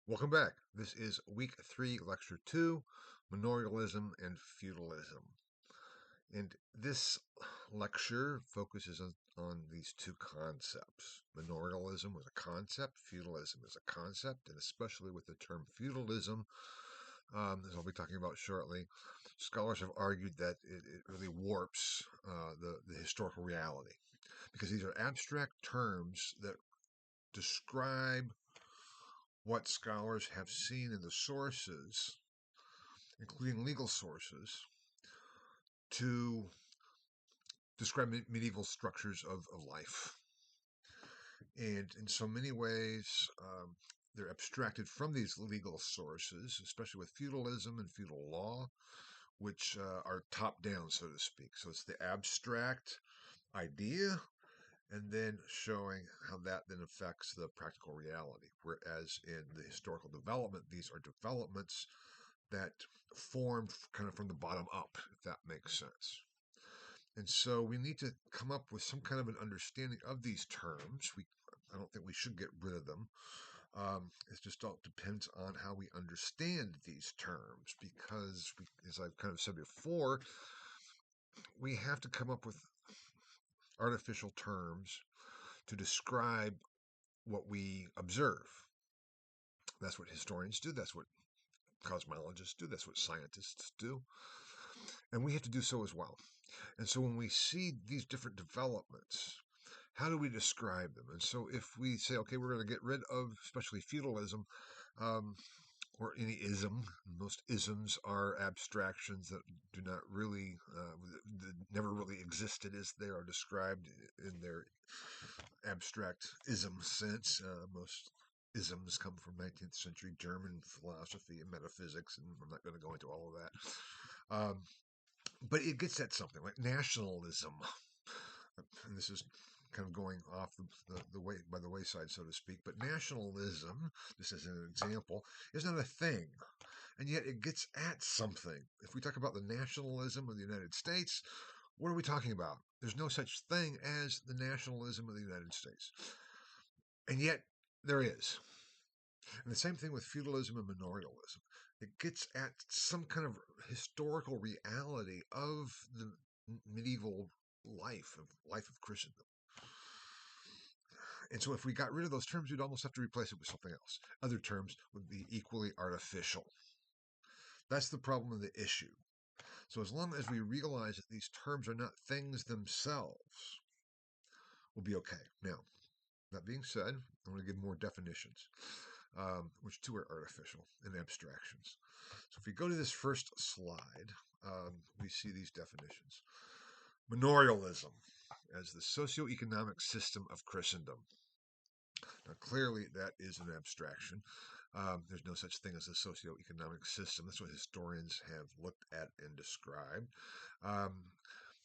Welcome back. This is week 3, lecture 2, Manorialism and Feudalism. And this lecture focuses on these two concepts. Manorialism was a concept, feudalism is a concept, and especially with the term feudalism, as I'll be talking about shortly, scholars have argued that it really warps the historical reality because these are abstract terms that describe what scholars have seen in the sources, including legal sources, to describe medieval structures of life. And in so many ways, they're abstracted from these legal sources, especially with feudalism and feudal law, which are top down, so to speak. So it's the abstract idea and then showing how that then affects the practical reality. Whereas in the historical development, these are developments that formed kind of from the bottom up, if that makes sense. And so we need to come up with some kind of an understanding of these terms. I don't think we should get rid of them. It just all depends on how we understand these terms, because as I've kind of said before, we have to come up with artificial terms to describe what we observe. That's what historians do. That's what cosmologists do. That's what scientists do. And we have to do so as well. And so when we see these different developments, how do we describe them? And so if we say, okay, we're going to get rid of especially feudalism, um, or any ism, most isms are abstractions that do not really, that never really existed as they are described in their abstract ism sense. Most isms come from 19th century German philosophy and metaphysics, and I'm not going to go into all of that. But it gets at something like nationalism. And this is kind of going off the way by the wayside, so to speak. But nationalism, just as an example, is not a thing, and yet it gets at something. If we talk about the nationalism of the United States, what are we talking about? There's no such thing as the nationalism of the United States, and yet there is. And the same thing with feudalism and manorialism. It gets at some kind of historical reality of the medieval life of Christendom. And so if we got rid of those terms, we'd almost have to replace it with something else. Other terms would be equally artificial. That's the problem of the issue. So as long as we realize that these terms are not things themselves, we'll be okay. Now, that being said, I'm going to give more definitions, which too are artificial and abstractions. So if we go to this first slide, we see these definitions. Manorialism as the socioeconomic system of Christendom. Now, clearly, that is an abstraction. There's no such thing as a socioeconomic system. That's what historians have looked at and described. Um,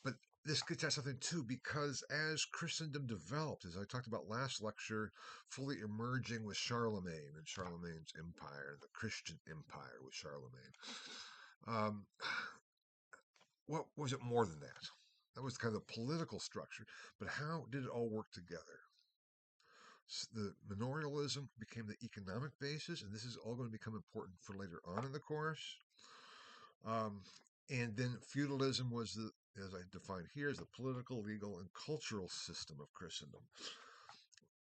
but this gets at something too, because as Christendom developed, as I talked about last lecture, fully emerging with Charlemagne and Charlemagne's empire, the Christian empire with Charlemagne, um, what was it more than that? That was kind of the political structure, but how did it all work together? The manorialism became the economic basis, and this is all going to become important for later on in the course. And then feudalism was the, as I defined here, is the political, legal, and cultural system of Christendom.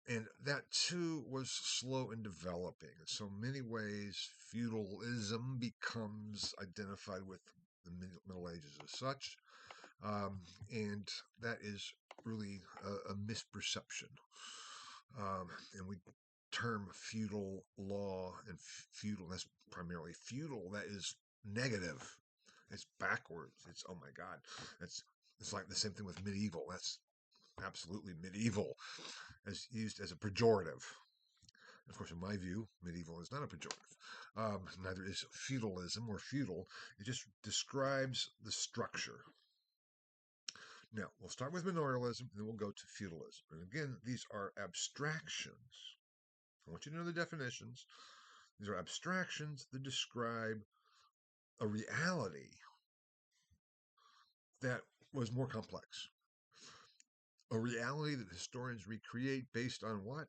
And that too was slow in developing. In so many ways, feudalism becomes identified with the Middle Ages as such. And that is really a misperception. And we term feudal law and feudal, that's primarily feudal, that is negative. It's backwards. It's, oh my God. It's like the same thing with medieval. That's absolutely medieval, as used as a pejorative. Of course, in my view, medieval is not a pejorative. Neither is feudalism or feudal. It just describes the structure. Now, we'll start with manorialism, and then we'll go to feudalism. And again, these are abstractions. I want you to know the definitions. These are abstractions that describe a reality that was more complex. A reality that historians recreate based on what?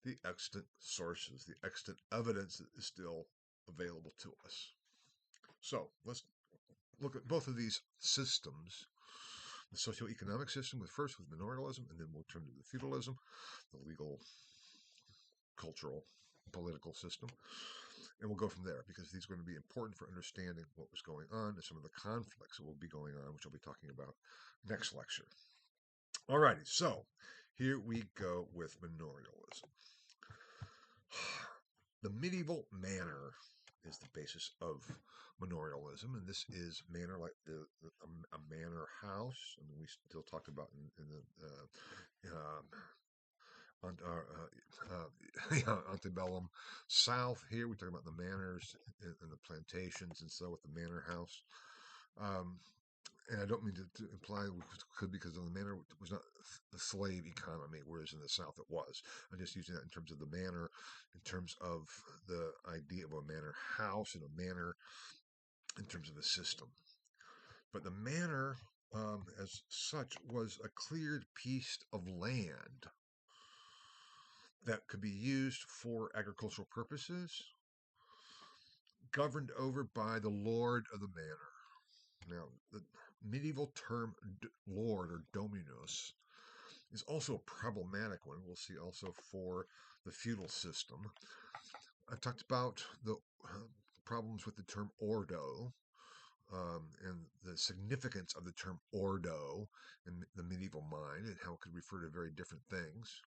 the extant sources, the extant evidence that is still available to us. So let's look at both of these systems. The socioeconomic system with manorialism, and then we'll turn to the feudalism, the legal, cultural, political system. And we'll go from there because these are going to be important for understanding what was going on and some of the conflicts that will be going on, which I'll be talking about next lecture. Alrighty, so here we go with manorialism. The medieval manor is the basis of manorialism, and this is manor like a manor house. I mean, we still talked about in the antebellum South. Here we talk about the manors and the plantations, and so with the manor house. And I don't mean to imply we could, because the manor was not a slave economy, whereas in the South it was. I'm just using that in terms of the manor, in terms of the idea of a manor house and a manor in terms of a system. But the manor, as such, was a cleared piece of land that could be used for agricultural purposes, governed over by the lord of the manor. Now, the medieval term lord or dominus is also a problematic one. We'll see also for the feudal system. I talked about the problems with the term ordo and the significance of the term ordo in the medieval mind and how it could refer to very different things.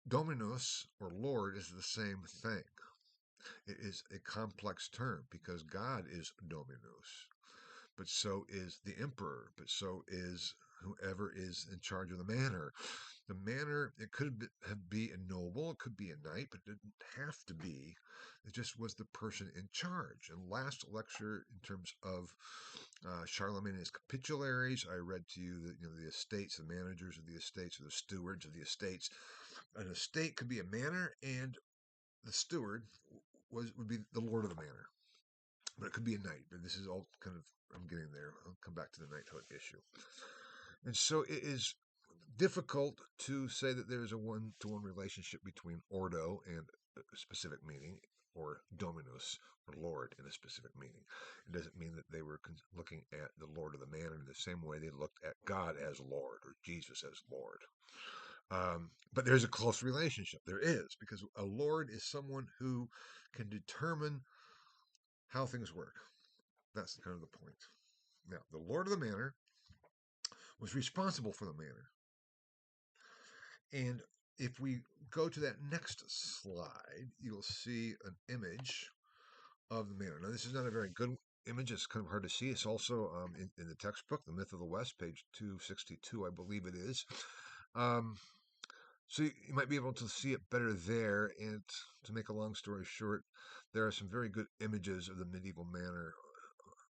Dominus or lord is the same thing. It is a complex term because God is dominus, but so is the emperor, but so is whoever is in charge of the manor. The manor, it could be a noble, it could be a knight, but it didn't have to be. It just was the person in charge. And last lecture, in terms of Charlemagne and his capitularies, I read to you that the estates, the managers of the estates, or the stewards of the estates. An estate could be a manor, and the steward would be the lord of the manor. But it could be a knight. But this is all kind of, I'm getting there. I'll come back to the knighthood issue. And so it is difficult to say that there is a one-to-one relationship between ordo and a specific meaning, or dominus, or lord, in a specific meaning. It doesn't mean that they were looking at the lord of the manor in the same way they looked at God as Lord, or Jesus as Lord. But there's a close relationship. There is, because a lord is someone who can determine how things work. That's kind of the point. Now, the lord of the manor was responsible for the manor. And if we go to that next slide, you'll see an image of the manor. Now, this is not a very good image. It's kind of hard to see. It's also in the textbook, The Myth of the West, page 262, I believe it is. So you might be able to see it better there. And to make a long story short, there are some very good images of the medieval manor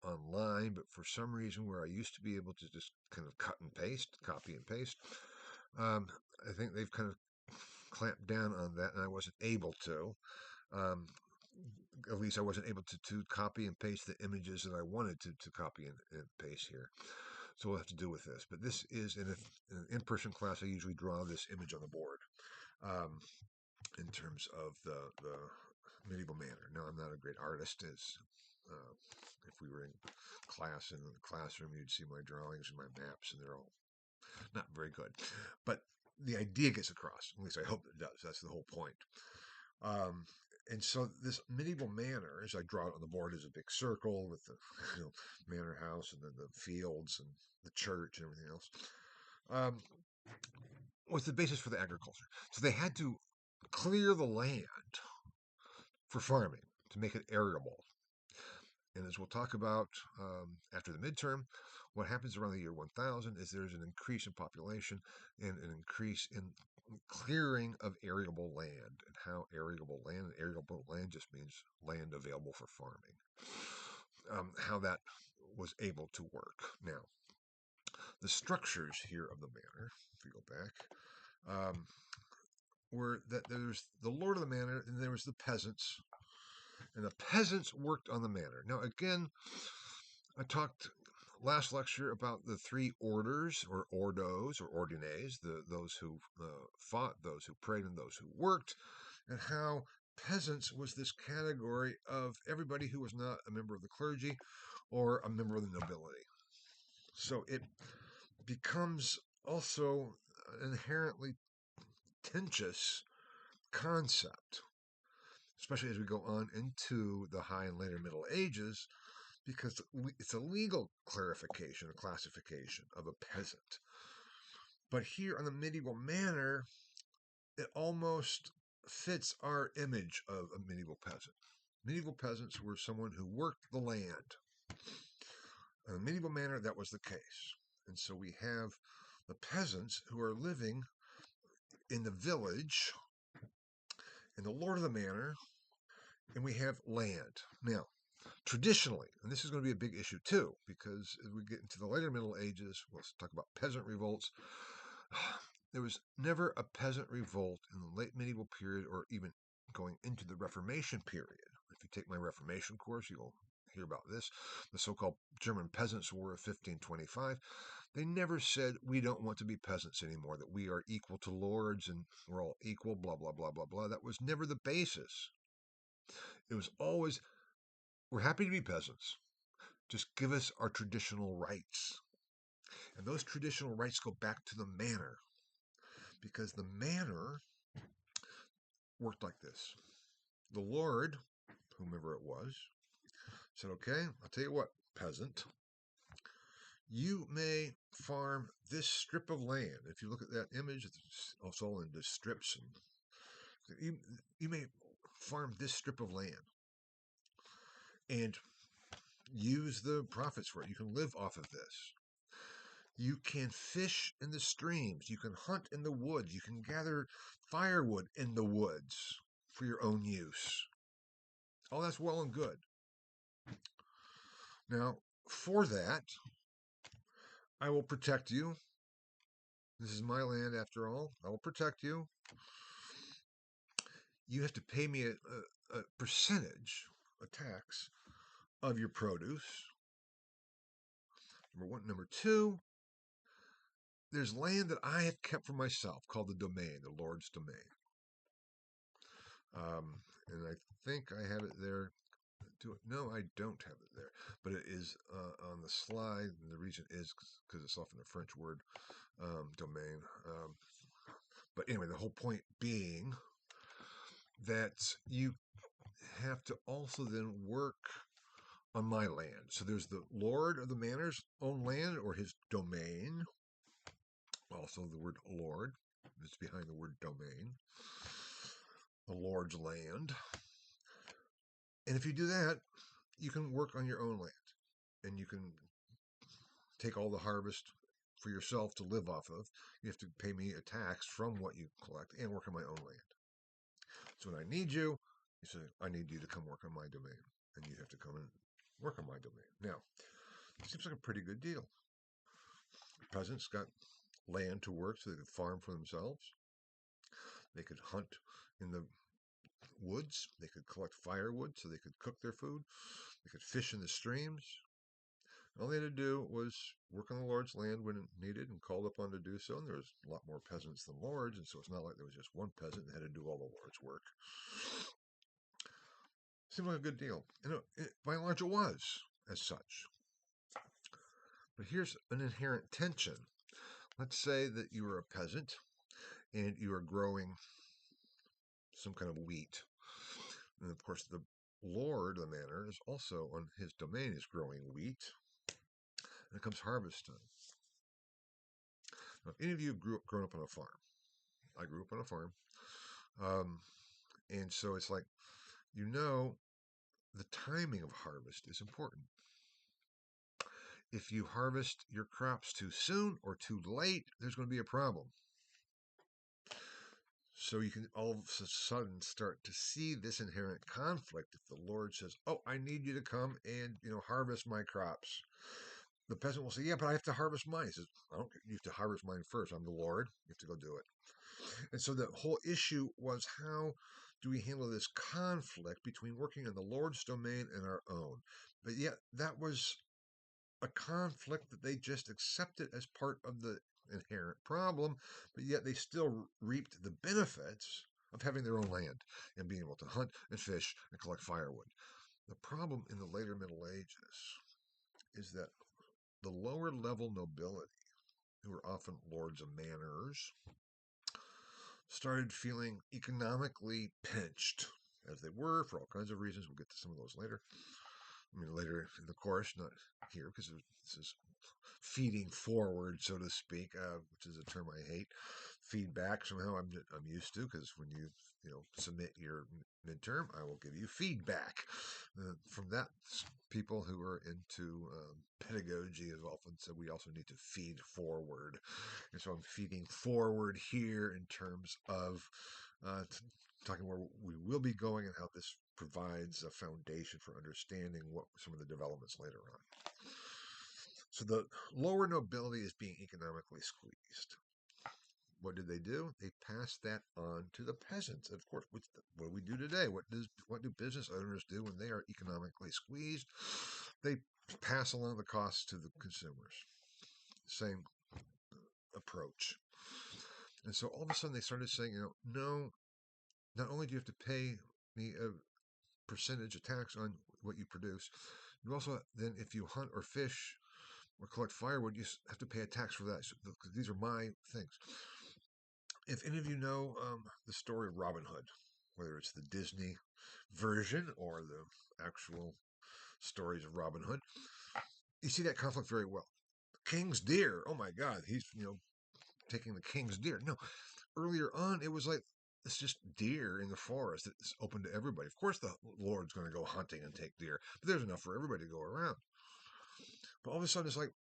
online, but for some reason where I used to be able to just kind of cut and paste, copy and paste, I think they've kind of clamped down on that, and I wasn't able to. At least I wasn't able to copy and paste the images that I wanted to copy and paste here. So we'll have to do with this. But this is in an in-person class. I usually draw this image on the board in terms of the medieval manor. Now, I'm not a great artist. As if we were in class, in the classroom, you'd see my drawings and my maps, and they're all not very good. But the idea gets across. At least I hope it does. That's the whole point. And so this medieval manor, as I draw it on the board, is a big circle with the manor house and then the fields and the church and everything else. Was the basis for the agriculture. So they had to clear the land for farming to make it arable. And as we'll talk about after the midterm, what happens around the year 1000 is there's an increase in population and an increase in clearing of arable land. And how arable land just means land available for farming. How that was able to work. Now, the structures here of the manor, if we go back, were that there's the lord of the manor and there was the peasants. And the peasants worked on the manor. Now, again, I talked last lecture about the three orders, or ordos, or ordines, those who fought, those who prayed, and those who worked, and how peasants was this category of everybody who was not a member of the clergy or a member of the nobility. So it becomes also an inherently tenuous concept, especially as we go on into the High and later Middle Ages, because it's a legal clarification, a classification of a peasant. But here on the medieval manor, it almost fits our image of a medieval peasant. Medieval peasants were someone who worked the land. In the medieval manor, that was the case. And so we have the peasants who are living in the village, and the lord of the manor, and we have land. Now, traditionally, and this is going to be a big issue too, because as we get into the later Middle Ages, we'll talk about peasant revolts. There was never a peasant revolt in the late medieval period or even going into the Reformation period. If you take my Reformation course, you'll hear about this. The so-called German Peasants' War of 1525. They never said, we don't want to be peasants anymore, that we are equal to lords and we're all equal, blah, blah, blah, blah, blah. That was never the basis. It was always, we're happy to be peasants. Just give us our traditional rights. And those traditional rights go back to the manor, because the manor worked like this. The lord, whomever it was, said, okay, I'll tell you what, peasant, you may farm this strip of land. If you look at that image, it's all into strips. And you may farm this strip of land and use the profits for it. You can live off of this. You can fish in the streams. You can hunt in the woods. You can gather firewood in the woods for your own use. All that's well and good. Now, for that, I will protect you. This is my land after all. I will protect you. You have to pay me a percentage, a tax, of your produce. Number one. Number two, there's land that I have kept for myself called the domain, the Lord's domain. And I think I have it there. No, I don't have it there, but it is on the slide. And the reason is because it's often a French word, domain. But anyway, the whole point being that you have to also then work on my land. So there's the lord of the manor's own land, or his domain. Also, the word lord is behind the word domain. The lord's land. And if you do that, you can work on your own land, and you can take all the harvest for yourself to live off of. You have to pay me a tax from what you collect and work on my own land. So when I need you, you say, I need you to come work on my domain, and you have to come and work on my domain. Now, it seems like a pretty good deal. Peasants got land to work so they could farm for themselves. They could hunt in the woods. They could collect firewood so they could cook their food. They could fish in the streams. All they had to do was work on the Lord's land when needed and called upon to do so. And there was a lot more peasants than lords, and so it's not like there was just one peasant that had to do all the Lord's work. Seemed like a good deal. And by and large, it was as such. But here's an inherent tension. Let's say that you are a peasant and you are growing some kind of wheat. And of course, the lord of the manor is also on his domain is growing wheat. And it comes harvest time. Now, if any of you have grown up on a farm, I grew up on a farm. And so it's like, the timing of harvest is important. If you harvest your crops too soon or too late, there's going to be a problem. So you can all of a sudden start to see this inherent conflict. If the Lord says, oh, I need you to come and, harvest my crops. The peasant will say, yeah, but I have to harvest mine. He says, you have to harvest mine first. I'm the Lord. You have to go do it. And so the whole issue was, how do we handle this conflict between working in the Lord's domain and our own? But yet that was a conflict that they just accepted as part of the inherent problem, but yet they still reaped the benefits of having their own land and being able to hunt and fish and collect firewood. The problem in the later Middle Ages is that the lower level nobility, who were often lords of manors, started feeling economically pinched, as they were for all kinds of reasons. We'll get to some of those later. Later in the course, not here, because this is feeding forward, so to speak, which is a term I hate. Feedback, somehow I'm used to, because when you submit your midterm, I will give you feedback. From that, people who are into pedagogy have often said we also need to feed forward. And so I'm feeding forward here in terms of talking where we will be going and how this provides a foundation for understanding what some of the developments later on. So the lower nobility is being economically squeezed. What did they do? They passed that on to the peasants. Of course, what do we do today? What do business owners do when they are economically squeezed? They pass along the costs to the consumers. Same approach. And so all of a sudden they started saying, no, not only do you have to pay me a percentage of tax on what you produce, you also then, if you hunt or fish or collect firewood, you have to pay a tax for that. So, these are my things. If any of you know the story of Robin Hood, whether it's the Disney version or the actual stories of Robin Hood, you see that conflict very well. The king's deer, oh my God, he's taking the king's deer. No, earlier on it was like it's just deer in the forest. It's open to everybody. Of course, the Lord's going to go hunting and take deer, but there's enough for everybody to go around. But all of a sudden, it's like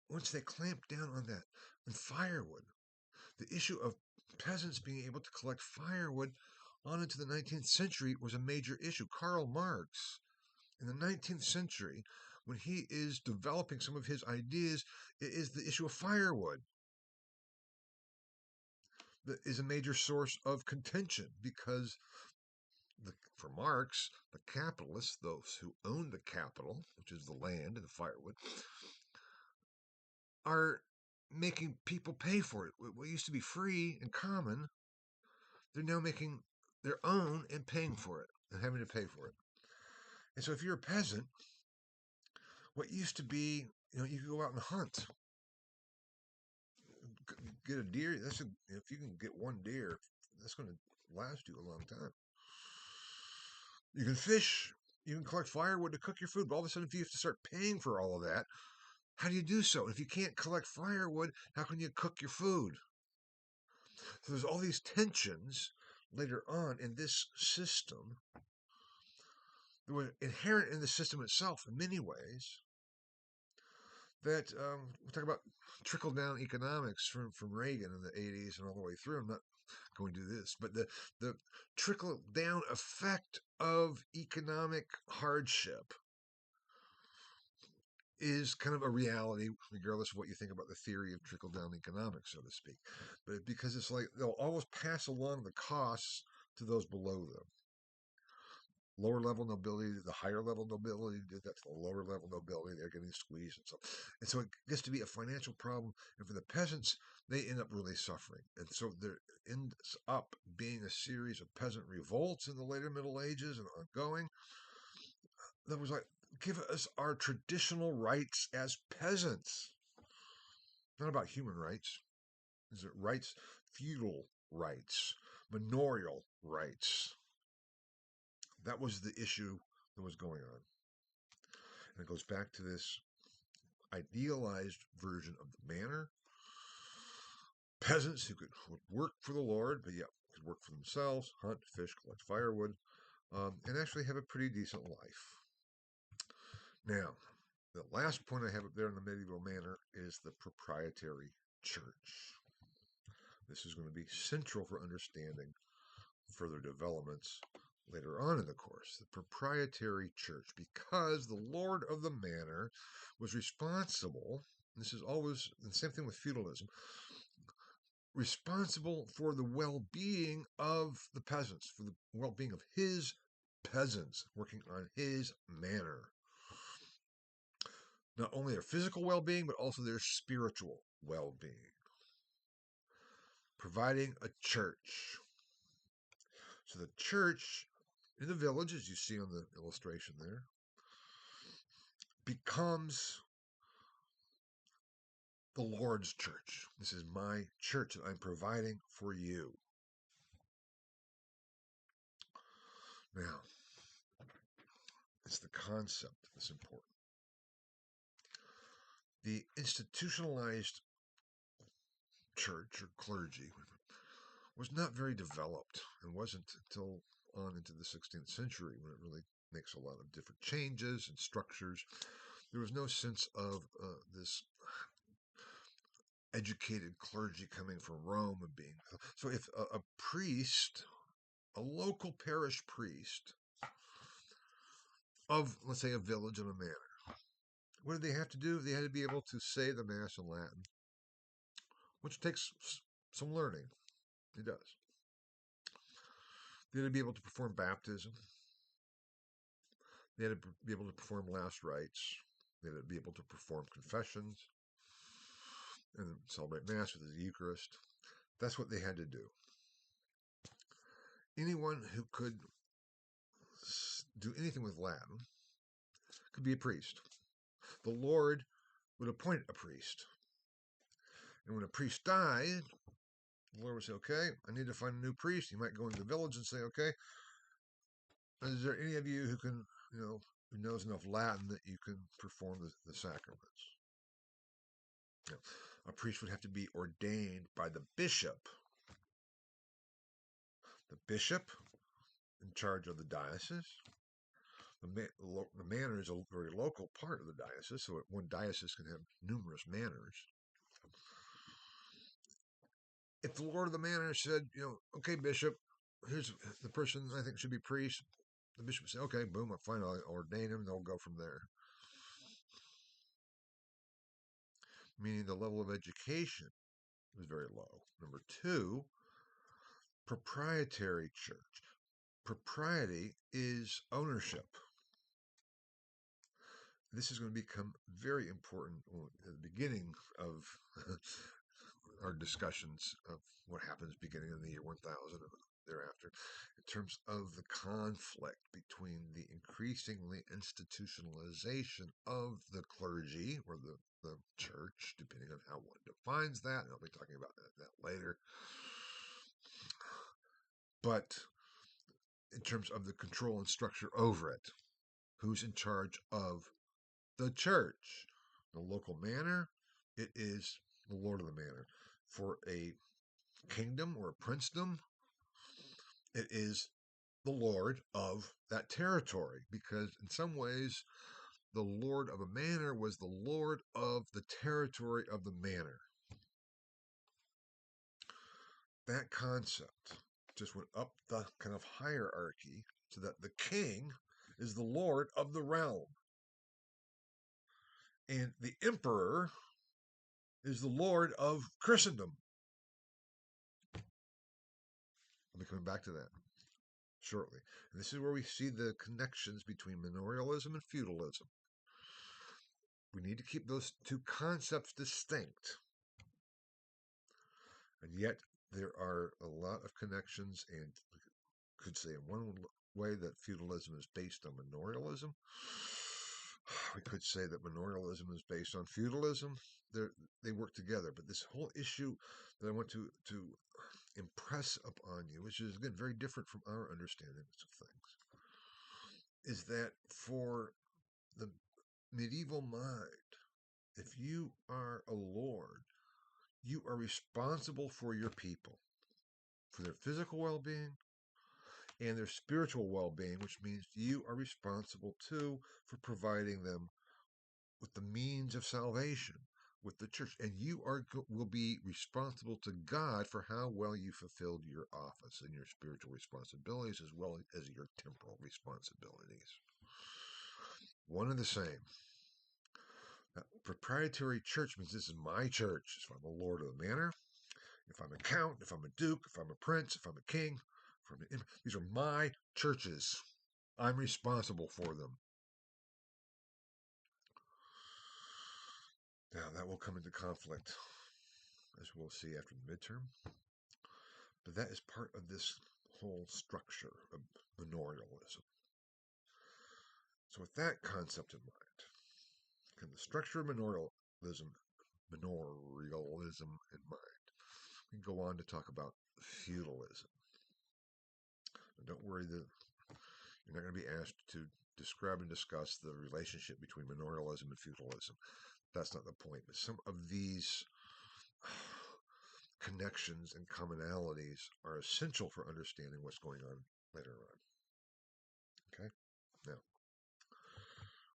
once they clamped down on that and firewood, the issue of peasants being able to collect firewood on into the 19th century was a major issue. Karl Marx, in the 19th century, when he is developing some of his ideas, it is the issue of firewood that is a major source of contention, because for Marx, the capitalists, those who own the capital, which is the land and the firewood, are making people pay for it. What used to be free and common, they're now making their own and paying for it and having to pay for it. And so if you're a peasant, what used to be, you could go out and hunt, get a deer. If you can get one deer, that's going to last you a long time. You can fish, you can collect firewood to cook your food, but all of a sudden, if you have to start paying for all of that, how do you do so? If you can't collect firewood, how can you cook your food? So there's all these tensions later on in this system that were inherent in the system itself in many ways. That we talk about trickle-down economics from Reagan in the 80s and all the way through. I'm not going to do this, but the trickle-down effect of economic hardship is kind of a reality, regardless of what you think about the theory of trickle-down economics, so to speak. But because it's like they'll always pass along the costs to those below them. Lower level nobility, the higher level nobility did that to the lower level nobility. They're getting squeezed and so it gets to be a financial problem. And for the peasants, they end up really suffering. And so there ends up being a series of peasant revolts in the later Middle Ages and ongoing. That was like, give us our traditional rights as peasants. Not about human rights. Is it rights? Feudal rights, manorial rights. That was the issue that was going on. And it goes back to this idealized version of the manor. Peasants who would work for the Lord, but yet could work for themselves, hunt, fish, collect firewood, and actually have a pretty decent life. Now, the last point I have up there in the medieval manor is the proprietary church. This is going to be central for understanding further developments later on in the course. The proprietary church, because the lord of the manor was responsible, this is always the same thing with feudalism, responsible for the well-being of the peasants, for the well-being of his peasants working on his manor. not only their physical well-being, but also their spiritual well-being. Providing a church. So the church in the village, as you see on the illustration there, becomes the Lord's church. This is my church that I'm providing for you. Now, it's the concept that's important. The institutionalized church or clergy was not very developed and wasn't until on into the 16th century when it really makes a lot of different changes and structures. There was no sense of this educated clergy coming from Rome and being so. If a priest, a local parish priest of, let's say, a village and a manor, what did they have to do? They had to be able to say the Mass in Latin, which takes some learning. It does. They had to be able to perform baptism. They had to be able to perform last rites. They had to be able to perform confessions and celebrate Mass with the Eucharist. That's what they had to do. Anyone who could do anything with Latin could be a priest. The Lord would appoint a priest. And when a priest died, the Lord would say, okay, I need to find a new priest. He might go into the village and say, okay, is there any of you who can, who knows enough Latin that you can perform the sacraments? A priest would have to be ordained by the bishop. The bishop in charge of the diocese. The manor is a very local part of the diocese, so one diocese can have numerous manors. If the lord of the manor said, okay, bishop, here's the person I think should be priest, the bishop would say, okay, boom, fine, I'll ordain him, they'll go from there. Meaning the level of education was very low. Number two, proprietary church. Propriety is ownership. This is going to become very important at the beginning of our discussions of what happens beginning in the year 1000 and thereafter, in terms of the conflict between the increasingly institutionalization of the clergy or the church, depending on how one defines that, and I'll be talking about that later. But in terms of the control and structure over it, who's in charge of the church? The local manor, it is the lord of the manor. For a kingdom or a princedom, it is the lord of that territory, because in some ways the lord of a manor was the lord of the territory of the manor. That concept just went up the kind of hierarchy so that the king is the lord of the realm. And the emperor is the lord of Christendom. I'll be coming back to that shortly. And this is where we see the connections between manorialism and feudalism. We need to keep those two concepts distinct. And yet there are a lot of connections, and we could say in one way that feudalism is based on manorialism. We could say that manorialism is based on feudalism. They work together. But this whole issue that I want to impress upon you, which is, again, very different from our understandings of things, is that for the medieval mind, if you are a lord, you are responsible for your people, for their physical well-being and their spiritual well-being, which means you are responsible too for providing them with the means of salvation, with the church, and you will be responsible to God for how well you fulfilled your office and your spiritual responsibilities as well as your temporal responsibilities. One and the same. Now, proprietary church means this is my church. If I'm a lord of the manor, if I'm a count, if I'm a duke, if I'm a prince, if I'm a king, these are my churches. I'm responsible for them. Now, that will come into conflict, as we'll see after the midterm. But that is part of this whole structure of manorialism. So with that concept in mind, can the structure of manorialism in mind, we can go on to talk about feudalism. And don't worry that you're not going to be asked to describe and discuss the relationship between manorialism and feudalism. That's not the point. But some of these connections and commonalities are essential for understanding what's going on later on. Okay? Now,